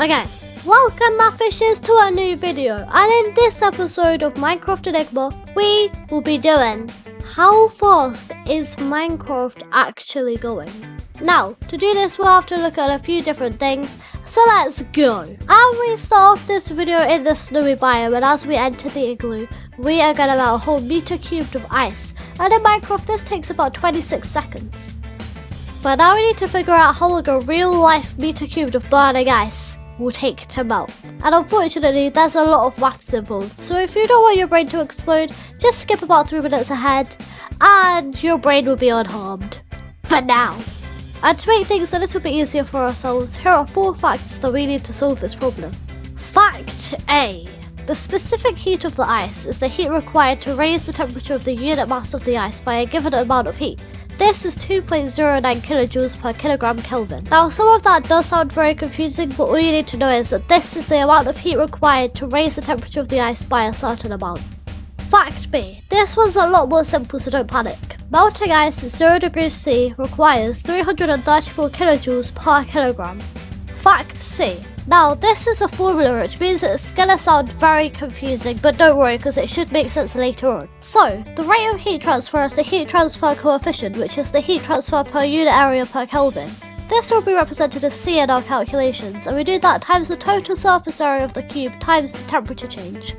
Okay, welcome my fishes to a new video, and in this episode of Minecraft Enigma, we will be doing how fast is Minecraft actually going? Now, to do this we'll have to look at a few different things, so let's go. And we start off this video in the snowy biome, and as we enter the igloo, we are going to melt a whole meter cubed of ice, and in Minecraft this takes about 26 seconds. But now we need to figure out how long a real life meter cubed of burning ice will take to melt. And unfortunately, there's a lot of maths involved. So if you don't want your brain to explode, just skip about 3 minutes ahead and your brain will be unharmed. For now. And to make things a little bit easier for ourselves, here are 4 facts that we need to solve this problem. Fact A. The specific heat of the ice is the heat required to raise the temperature of the unit mass of the ice by a given amount of heat. This is 2.09 kilojoules per kilogram Kelvin. Now some of that does sound very confusing, but all you need to know is that this is the amount of heat required to raise the temperature of the ice by a certain amount. Fact B. This one's a lot more simple, so don't panic. Melting ice at 0 degrees C requires 334 kilojoules per kilogram. Fact C. Now this is a formula, which means it's gonna sound very confusing, but don't worry because it should make sense later on. So, the rate of heat transfer is the heat transfer coefficient, which is the heat transfer per unit area per Kelvin. This will be represented as C in our calculations, and we do that times the total surface area of the cube times the temperature change.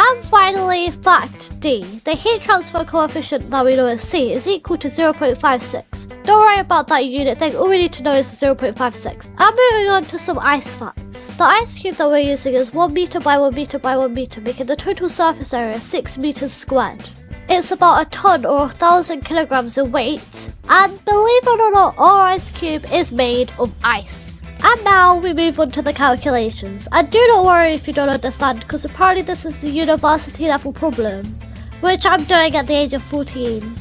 And finally, fact D. The heat transfer coefficient that we know as C is equal to 0.56. Don't worry about that unit thing, all we need to know is 0.56. And moving on to some ice facts. The ice cube that we're using is 1 meter by 1 meter by 1 meter, making the total surface area 6 meters squared. It's about a ton or 1,000 kilograms in weight, and believe it or not, our ice cube is made of ice. And now we move on to the calculations. And do not worry if you don't understand, because apparently this is a university level problem, which I'm doing at the age of 14.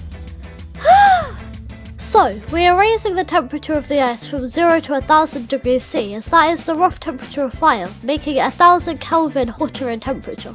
So, we are raising the temperature of the ice from 0 to 1,000 degrees C, as that is the rough temperature of fire, making it 1,000 Kelvin hotter in temperature.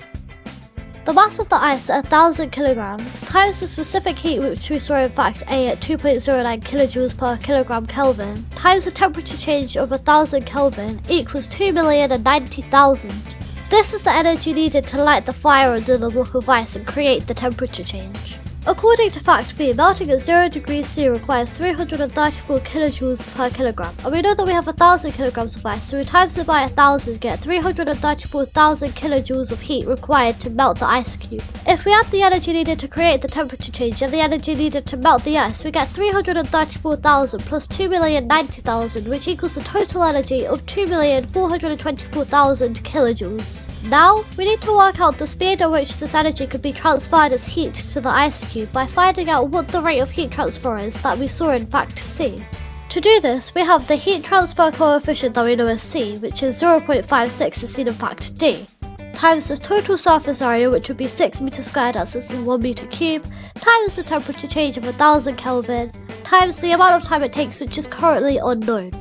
The mass of the ice at 1,000 kilograms times the specific heat, which we saw in fact A at 2.09 kilojoules per kilogram Kelvin, times the temperature change of 1,000 Kelvin equals 2,090,000. This is the energy needed to light the fire under the block of ice and create the temperature change. According to fact B, melting at 0 degrees C requires 334 kilojoules per kilogram, and we know that we have 1,000 kilograms of ice, so we times it by 1,000 get 334,000 kilojoules of heat required to melt the ice cube. If we add the energy needed to create the temperature change and the energy needed to melt the ice, we get 334,000 plus 2,090,000, which equals the total energy of 2,424,000 kilojoules. Now, we need to work out the speed at which this energy could be transferred as heat to the ice cube by finding out what the rate of heat transfer is that we saw in fact C. To do this, we have the heat transfer coefficient that we know as C, which is 0.56 as seen in fact D, times the total surface area, which would be 6 meters squared as this is 1 meter cube, times the temperature change of 1,000 Kelvin, times the amount of time it takes, which is currently unknown.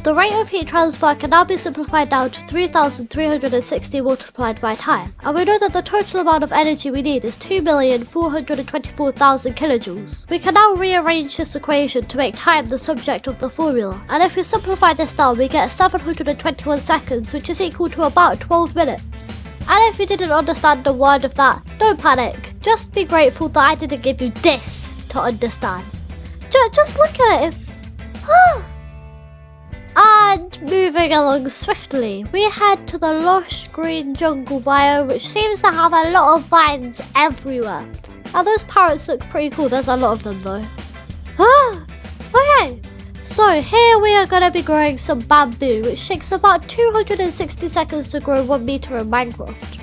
The rate of heat transfer can now be simplified down to 3,360 multiplied by time, and we know that the total amount of energy we need is 2,424,000 kilojoules. We can now rearrange this equation to make time the subject of the formula, and if we simplify this down we get 721 seconds, which is equal to about 12 minutes. And if you didn't understand a word of that, don't panic, just be grateful that I didn't give you this to understand. Just look at it, it's... And moving along swiftly, we head to the lush green jungle biome, which seems to have a lot of vines everywhere. And those parrots look pretty cool, there's a lot of them though. Okay, so here we are going to be growing some bamboo, which takes about 260 seconds to grow 1 meter in Minecraft.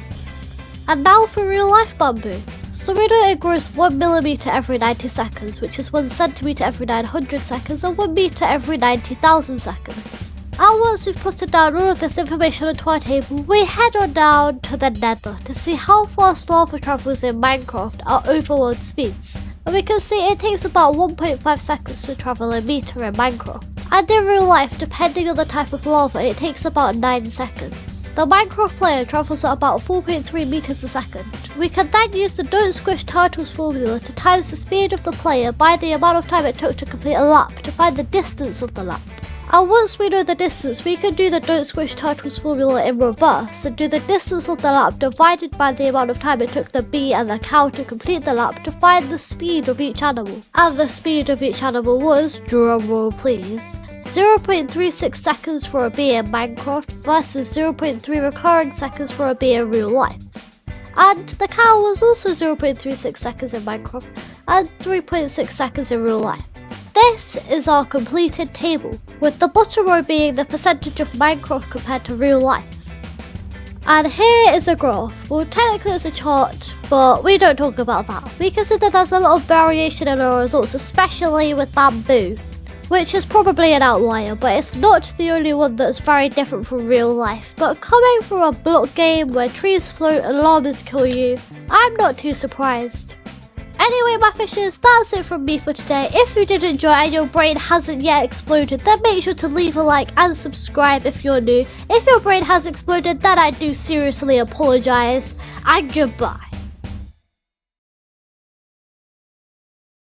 And now for real life bamboo. So we know it grows 1 millimeter every 90 seconds, which is 1 centimeter every 900 seconds, and 1 meter every 90,000 seconds. And once we've put down all of this information onto our table, we head on down to the nether to see how fast lava travels in Minecraft at overworld speeds. And we can see it takes about 1.5 seconds to travel a meter in Minecraft. And in real life, depending on the type of lava, it takes about 9 seconds. The Minecraft player travels at about 4.3 meters a second. We can then use the don't squish turtles formula to times the speed of the player by the amount of time it took to complete a lap to find the distance of the lap. And once we know the distance, we can do the don't squish turtles formula in reverse and do the distance of the lap divided by the amount of time it took the bee and the cow to complete the lap to find the speed of each animal. And the speed of each animal was, drumroll please, 0.36 seconds for a bee in Minecraft versus 0.3 recurring seconds for a bee in real life. And the cow was also 0.36 seconds in Minecraft and 3.6 seconds in real life. This is our completed table, with the bottom row being the percentage of Minecraft compared to real life. And here is a graph. Well, technically it's a chart, but we don't talk about that. We consider there's a lot of variation in our results, especially with bamboo, which is probably an outlier, but it's not the only one that's very different from real life. But coming from a block game where trees float and llamas kill you, I'm not too surprised. Anyway, my fishes, that's it from me for today. If you did enjoy and your brain hasn't yet exploded, then make sure to leave a like and subscribe if you're new. If your brain has exploded, then I do seriously apologise, and goodbye.